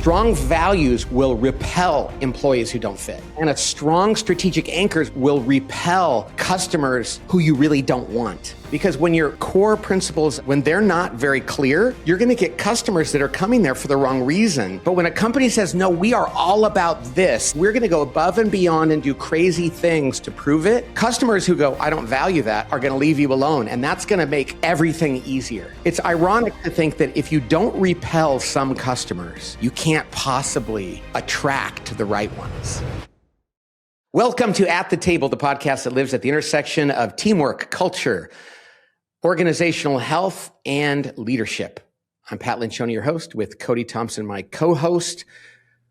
Strong values will repel employees who don't fit. And a strong strategic anchors will repel customers who you really don't want. Because when your core principles, when they're not very clear, you're going to get customers that are coming there for the wrong reason. But when a company says, no, we are all about this, we're going to go above and beyond and do crazy things to prove it, customers who go, I don't value that, are going to leave you alone. And that's going to make everything easier. It's ironic to think that if you don't repel some customers, you can't possibly attract the right ones. Welcome to At the Table, the podcast that lives at the intersection of teamwork, culture, organizational health, and leadership. I'm Pat Lencioni, your host, with Cody Thompson, my co-host.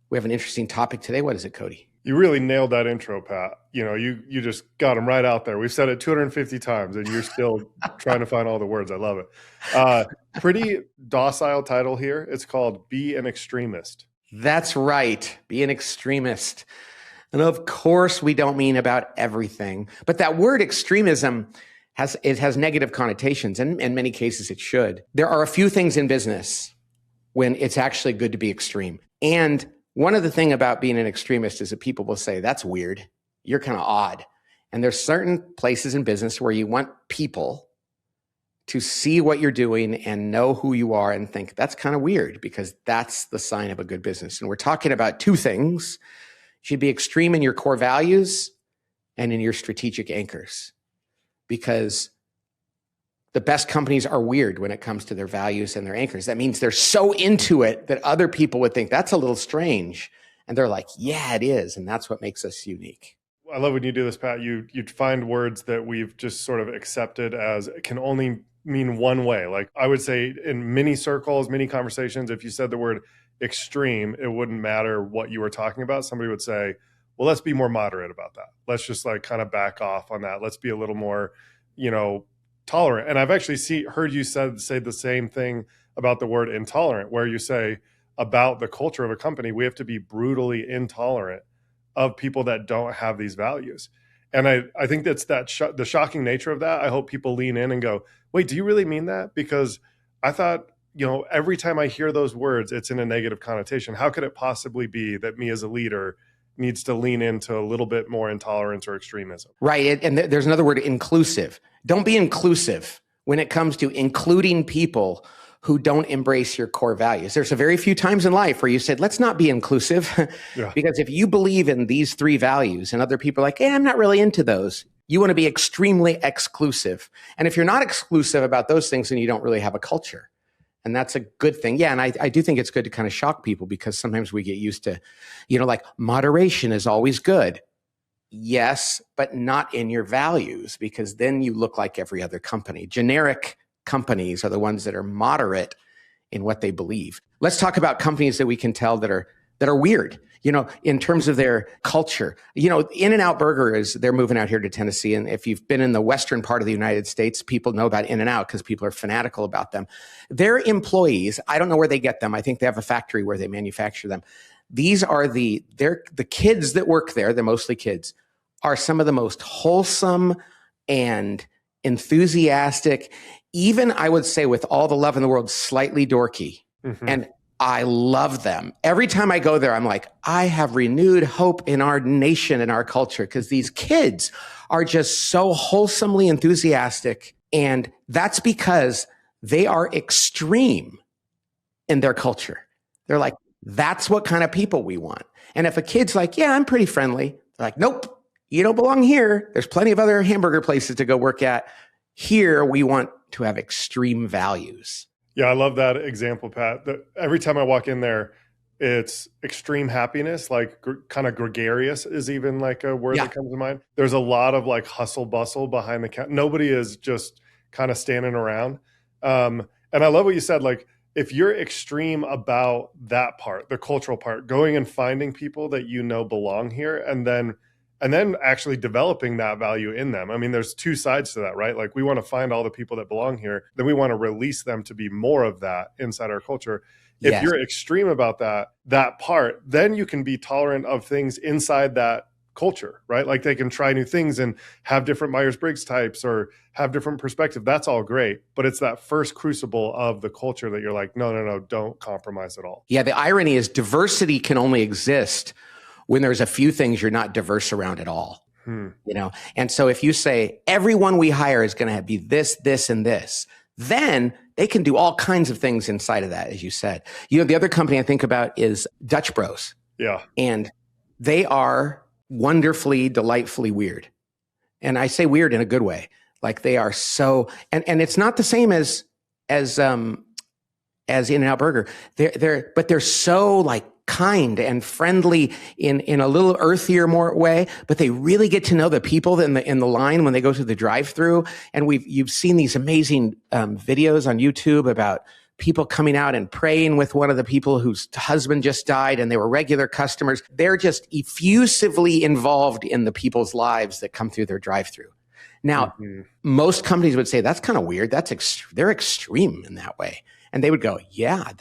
We have an interesting topic today. What is it, Cody? You really nailed that intro, Pat. You just got them right out there. We've said it 250 times, and you're still trying to find all the words. I love it. Pretty docile title here. It's called Be an Extremist. That's right. Be an extremist. And of course, we don't mean about everything. But that word extremism has negative connotations, and in many cases it should. There are a few things in business when it's actually good to be extreme. And one of the things about being an extremist is that people will say, that's weird. You're kind of odd. And there's certain places in business where you want people to see what you're doing and know who you are and think that's kind of weird, because that's the sign of a good business. And we're talking about two things. You should be extreme in your core values and in your strategic anchors, because the best companies are weird when it comes to their values and their anchors. That means they're so into it that other people would think that's a little strange. And they're like, yeah, it is. And that's what makes us unique. I love when you do this, Pat. You'd find words that we've just sort of accepted as it can only mean one way. Like I would say in many circles, many conversations, if you said the word extreme, it wouldn't matter what you were talking about. Somebody would say, well, let's be more moderate about that. Let's just like kind of back off on that. Let's be a little more, tolerant. And I've actually heard you say the same thing about the word intolerant, where you say about the culture of a company, we have to be brutally intolerant of people that don't have these values. And I think that's the shocking nature of that. I hope people lean in and go, wait, do you really mean that? Because I thought, every time I hear those words, it's in a negative connotation. How could it possibly be that me as a leader needs to lean into a little bit more intolerance or extremism? Right. And there's another word, inclusive. Don't be inclusive when it comes to including people who don't embrace your core values. There's a very few times in life where you said, let's not be inclusive. Yeah. Because if you believe in these three values and other people are like, I'm not really into those, you want to be extremely exclusive. And if you're not exclusive about those things, then you don't really have a culture. And that's a good thing. Yeah. And I do think it's good to kind of shock people, because sometimes we get used to, like moderation is always good. Yes, but not in your values, because then you look like every other company. Generic companies are the ones that are moderate in what they believe. Let's talk about companies that we can tell that are weird, in terms of their culture. In-N-Out Burger they're moving out here to Tennessee. And if you've been in the western part of the United States, people know about In-N-Out because people are fanatical about them. Their employees, I don't know where they get them. I think they have a factory where they manufacture them. These are the kids that work there, they're mostly kids, are some of the most wholesome and enthusiastic, even I would say with all the love in the world, slightly dorky. Mm-hmm. And I love them. Every time I go there, I'm like, I have renewed hope in our nation and our culture, because these kids are just so wholesomely enthusiastic. And that's because they are extreme in their culture. They're like, that's what kind of people we want. And if a kid's like, yeah, I'm pretty friendly, they're like, nope, you don't belong here. There's plenty of other hamburger places to go work at. Here, we want to have extreme values. Yeah, I love that example, Pat. Every time I walk in there, it's extreme happiness, like kind of gregarious is even like a word that comes to mind. There's a lot of like hustle bustle behind the counter. Nobody is just kind of standing around. And I love what you said, like if you're extreme about that part, the cultural part, going and finding people that belong here, and then actually developing that value in them. I mean, there's two sides to that, right? Like we want to find all the people that belong here, then we want to release them to be more of that inside our culture. If you're extreme about that part, then you can be tolerant of things inside that culture, right? Like they can try new things and have different Myers-Briggs types or have different perspective. That's all great. But it's that first crucible of the culture that you're like, no, don't compromise at all. Yeah, the irony is diversity can only exist when there's a few things you're not diverse around at all. And so if you say everyone we hire is going to be this, this, and this, then they can do all kinds of things inside of that, as you said. The other company I think about is Dutch Bros. Yeah. And they are wonderfully, delightfully weird. And I say weird in a good way. Like they are so, and it's not the same as In-N-Out Burger. But they're so like kind and friendly in a little earthier more way, but they really get to know the people in the line when they go through the drive-through. And you've seen these amazing videos on YouTube about people coming out and praying with one of the people whose husband just died and they were regular customers. They're just effusively involved in the people's lives that come through their drive-through. Now, most companies would say that's kind of weird. They're extreme in that way. And they would go, yeah,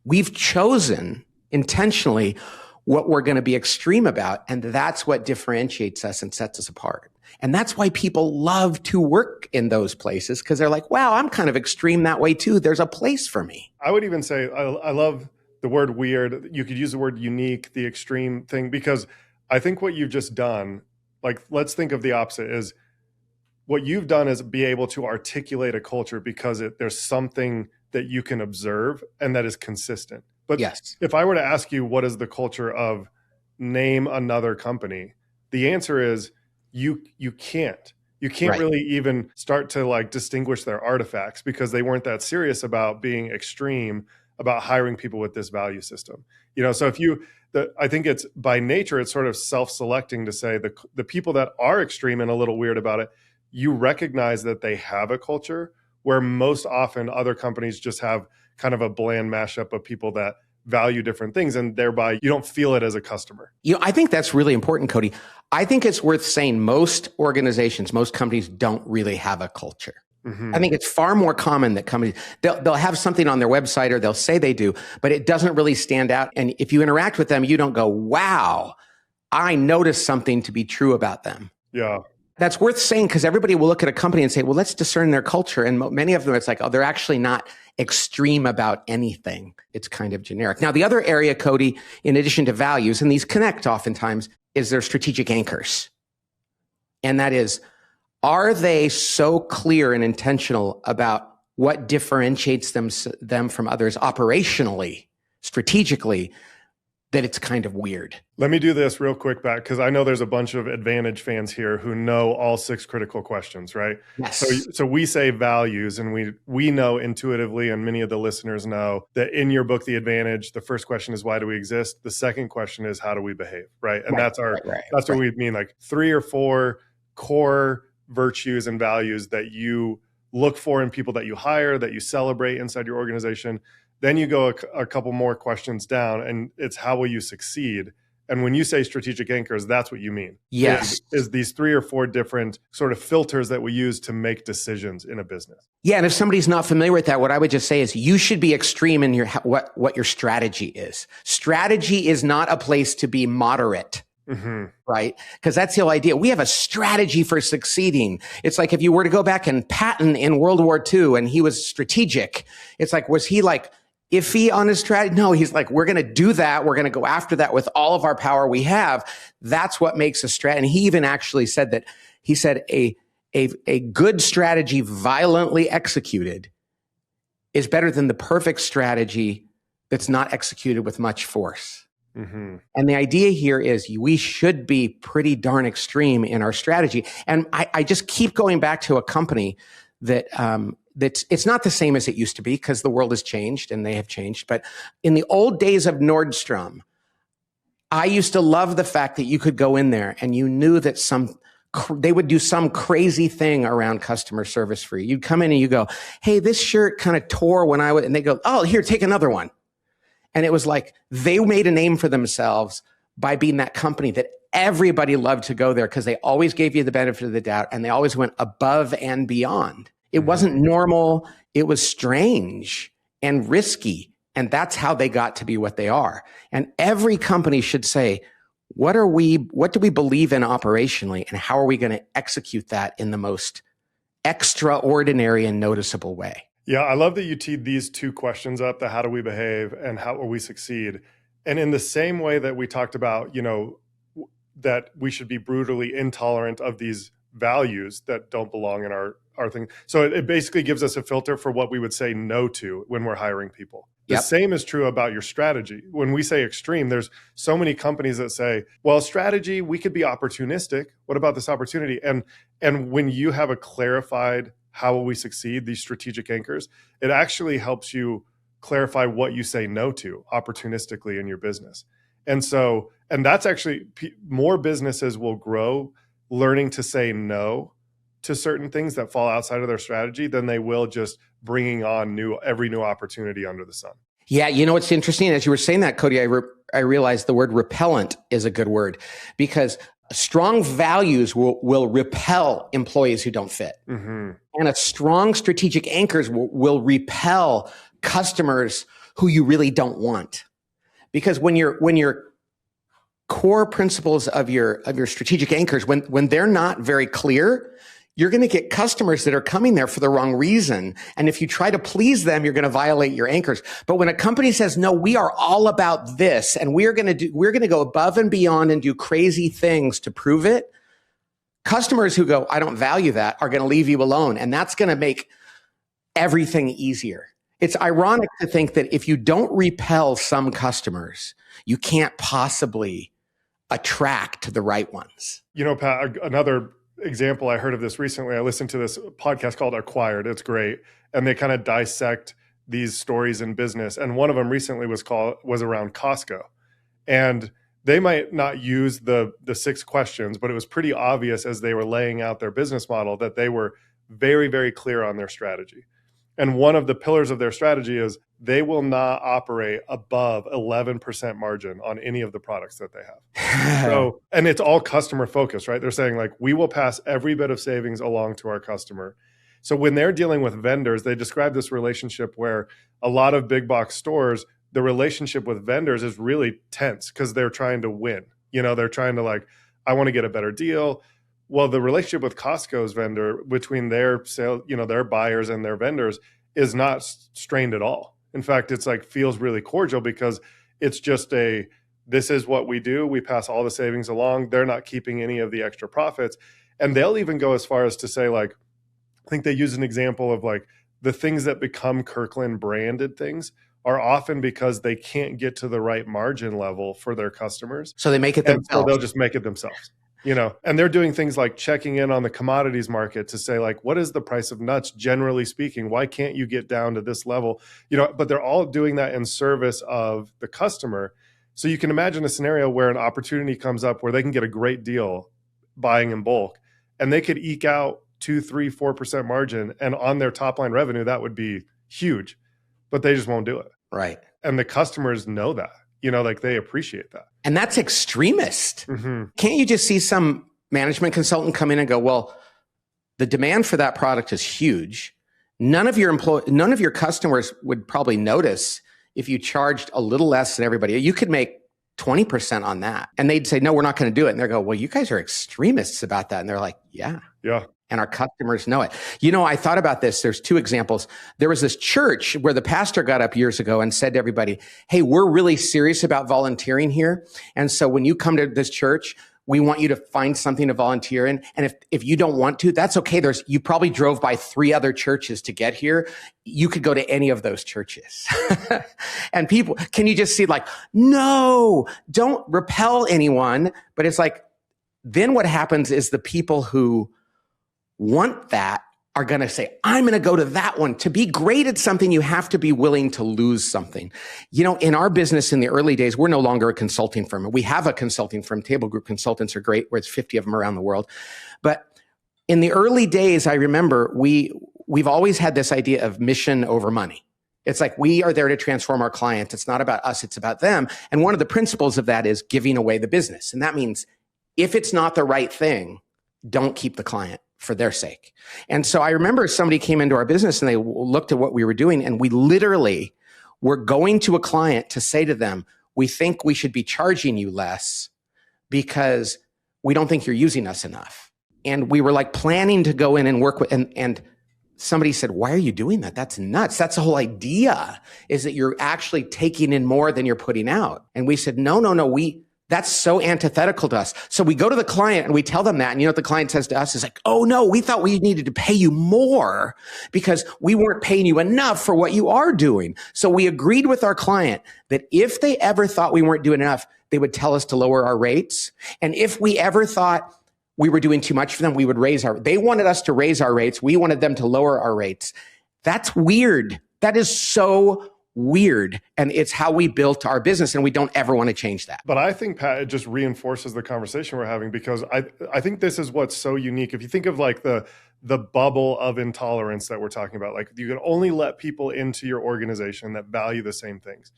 we've chosen intentionally what we're going to be extreme about. And that's what differentiates us and sets us apart. And that's why people love to work in those places, because they're like, wow, I'm kind of extreme that way too. There's a place for me. I would even say I love the word weird. You could use the word unique, the extreme thing, because I think what you've just done, like, let's think of the opposite, is what you've done is be able to articulate a culture because there's something that you can observe and that is consistent. But yes, if I were to ask you, what is the culture of name another company? The answer is you can't. You can't right. really even start to like distinguish their artifacts because they weren't that serious about being extreme about hiring people with this value system. So I think it's by nature, it's sort of self-selecting to say the people that are extreme and a little weird about it, you recognize that they have a culture, where most often other companies just have kind of a bland mashup of people that value different things, and thereby you don't feel it as a customer. I think that's really important, Cody. I think it's worth saying most organizations, most companies don't really have a culture. I think it's far more common that companies, they'll have something on their website or they'll say they do, but it doesn't really stand out. And if you interact with them, you don't go, wow, I noticed something to be true about them. Yeah. That's worth saying, because everybody will look at a company and say, well, let's discern their culture. And many of them, it's like, oh, they're actually not extreme about anything. It's kind of generic. Now, the other area, Cody, in addition to values, and these connect oftentimes, is their strategic anchors. And that is, are they so clear and intentional about what differentiates them from others operationally, strategically, that it's kind of weird? Let me do this real quick back, because I know there's a bunch of Advantage fans here who know all 6 critical questions, right? Yes. So we say values, and we know intuitively, and many of the listeners know, that in your book, The Advantage, the first question is, why do we exist? The second question is, how do we behave, right? And that's what we mean, like 3 or 4 core virtues and values that you look for in people that you hire, that you celebrate inside your organization. Then you go a couple more questions down, and it's how will you succeed? And when you say strategic anchors, that's what you mean. Yes. Is these 3 or 4 different sort of filters that we use to make decisions in a business. Yeah, and if somebody's not familiar with that, what I would just say is you should be extreme in what your strategy is. Strategy is not a place to be moderate. Right? Because that's the whole idea. We have a strategy for succeeding. It's like if you were to go back and Patton in World War II and he was strategic, it's like, was he like iffy on his strategy? No, he's like, we're going to do that. We're going to go after that with all of our power we have. That's what makes a strategy. And he even actually said that, he said a good strategy violently executed is better than the perfect strategy that's not executed with much force. And the idea here is we should be pretty darn extreme in our strategy. And I just keep going back to a company that it's not the same as it used to be, because the world has changed and they have changed. But in the old days of Nordstrom, I used to love the fact that you could go in there and you knew that they would do some crazy thing around customer service for you. You'd come in and you go, hey, this shirt kind of tore when and they go, oh, here, take another one. And it was like they made a name for themselves by being that company that everybody loved to go there, because they always gave you the benefit of the doubt and they always went above and beyond. It wasn't normal. It was strange and risky. And that's how they got to be what they are. And every company should say, what do we believe in operationally, and how are we going to execute that in the most extraordinary and noticeable way? Yeah, I love that you teed these two questions up, the how do we behave and how will we succeed? And in the same way that we talked about, that we should be brutally intolerant of these values that don't belong in our thing. So it basically gives us a filter for what we would say no to when we're hiring people. The same is true about your strategy. When we say extreme, there's so many companies that say, well, strategy, we could be opportunistic. What about this opportunity? And when you have a clarified how will we succeed, these strategic anchors, it actually helps you clarify what you say no to opportunistically in your business. And that's actually, more businesses will grow learning to say no to certain things that fall outside of their strategy than they will just bringing on every new opportunity under the sun. Yeah, what's interesting, as you were saying that, Cody, I realized the word repellent is a good word, because strong values will repel employees who don't fit. Mm-hmm. And a strong strategic anchors will repel customers who you really don't want. Because when your core principles of your strategic anchors, when they're not very clear, you're going to get customers that are coming there for the wrong reason. And if you try to please them, you're going to violate your anchors. But when a company says, no, we are all about this, and we're going to go above and beyond and do crazy things to prove it, customers who go, I don't value that, are going to leave you alone. And that's going to make everything easier. It's ironic to think that if you don't repel some customers, you can't possibly attract the right ones. Pat, another example, I heard of this recently. I listened to this podcast called Acquired. It's great. And they kind of dissect these stories in business. And one of them recently was around Costco. And they might not use the 6 questions, but it was pretty obvious as they were laying out their business model that they were very, very clear on their strategy. And one of the pillars of their strategy is they will not operate above 11% margin on any of the products that they have. And it's all customer focused, right? They're saying like, we will pass every bit of savings along to our customer. So when they're dealing with vendors, they describe this relationship where a lot of big box stores, the relationship with vendors is really tense because they're trying to win. They're trying to I want to get a better deal. Well, the relationship with Costco's vendor between their sale, their buyers and their vendors is not strained at all. In fact, it's feels really cordial because it's just this is what we do. We pass all the savings along. They're not keeping any of the extra profits. And they'll even go as far as to say, I think they use an example of the things that become Kirkland branded things are often because they can't get to the right margin level for their customers. So they make it themselves. So they'll just make it themselves. And they're doing things like checking in on the commodities market to say what is the price of nuts, generally speaking? Why can't you get down to this level? But they're all doing that in service of the customer. So you can imagine a scenario where an opportunity comes up where they can get a great deal buying in bulk and they could eke out 2, 3, 4% margin. And on their top line revenue, that would be huge, but they just won't do it. Right. And the customers know that. They appreciate that. And that's extremist. Mm-hmm. Can't you just see some management consultant come in and go, well, the demand for that product is huge. None of your customers would probably notice if you charged a little less than everybody. You could make 20% on that. And they'd say, no, we're not going to do it. And they go, well, you guys are extremists about that. And they're like, yeah. And our customers know it. I thought about this. There's 2 examples. There was this church where the pastor got up years ago and said to everybody, hey, we're really serious about volunteering here. And so when you come to this church, we want you to find something to volunteer in. And if you don't want to, that's okay. You probably drove by 3 other churches to get here. You could go to any of those churches. And people, can you just see no, don't repel anyone. But it's then what happens is the people who want that are going to say, I'm going to go to that one. To be great at something, you have to be willing to lose something. In our business in the early days, we're no longer a consulting firm. We have a consulting firm. Table Group Consultants are great, where it's 50 of them around the world. But in the early days, I remember we've always had this idea of mission over money. It's we are there to transform our clients. It's not about us, it's about them. And one of the principles of that is giving away the business. And that means if it's not the right thing, don't keep the client for their sake. And so I remember somebody came into our business and they looked at what we were doing, and we literally were going to a client to say to them, we think we should be charging you less, because we don't think you're using us enough. And we were like planning to go in and work with, and somebody said, why are you doing that? That's nuts. That's the whole idea, is that you're actually taking in more than you're putting out. And we said, no, that's so antithetical to us. So we go to the client and we tell them that. And you know what the client says to us is like, oh no, we thought we needed to pay you more because we weren't paying you enough for what you are doing. So we agreed with our client that if they ever thought we weren't doing enough, they would tell us to lower our rates. And if we ever thought we were doing too much for them, we would they wanted us to raise our rates. We wanted them to lower our rates. That's weird. That is so weird. And it's how we built our business, and we don't ever want to change that. But I think, Pat, it just reinforces the conversation we're having, because I think this is what's so unique. If you think of like the bubble of intolerance that we're talking about, like you can only let people into your organization that value the same things.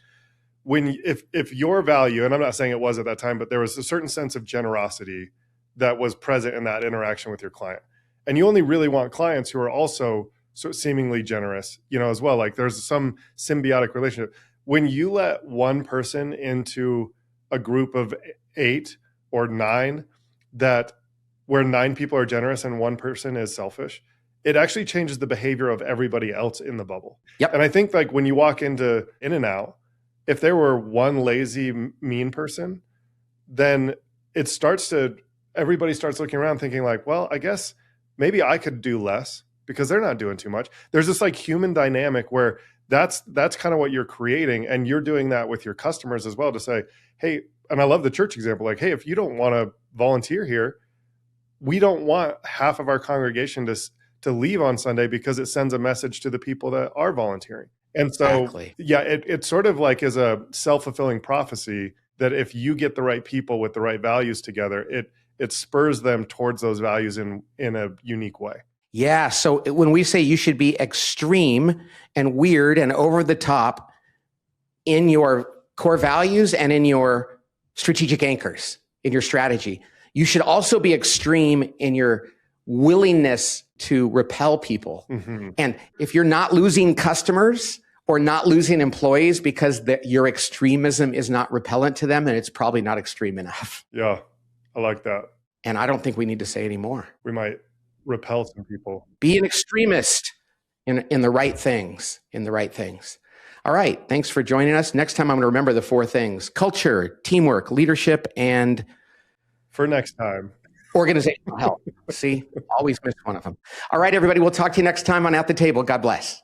If your value, and I'm not saying it was at that time, but there was a certain sense of generosity that was present in that interaction with your client. And you only really want clients who are also so seemingly generous, as well. Like there's some symbiotic relationship. When you let one person into a group of 8 or 9, where 9 people are generous and one person is selfish, it actually changes the behavior of everybody else in the bubble. Yep. And I think like when you walk into In-N-Out, if there were one lazy, mean person, then everybody starts looking around thinking like, well, I guess maybe I could do less because they're not doing too much. There's this like human dynamic where that's kind of what you're creating. And you're doing that with your customers as well, to say, hey, and I love the church example, like, hey, if you don't want to volunteer here, we don't want half of our congregation to leave on Sunday, because it sends a message to the people that are volunteering. And so, Exactly. Yeah, it sort of like is a self-fulfilling prophecy that if you get the right people with the right values together, it spurs them towards those values in a unique way. Yeah. So when we say you should be extreme and weird and over the top in your core values and in your strategic anchors, in your strategy, you should also be extreme in your willingness to repel people. Mm-hmm. And if you're not losing customers or not losing employees because your extremism is not repellent to them, then it's probably not extreme enough. Yeah, I like that. And I don't think we need to say any more. We might repel some people. Be an extremist in the right things, All right. Thanks for joining us. Next time, I'm going to remember the 4 things: culture, teamwork, leadership, and for next time, organizational health. See, always miss one of them. All right, everybody. We'll talk to you next time on At the Table. God bless.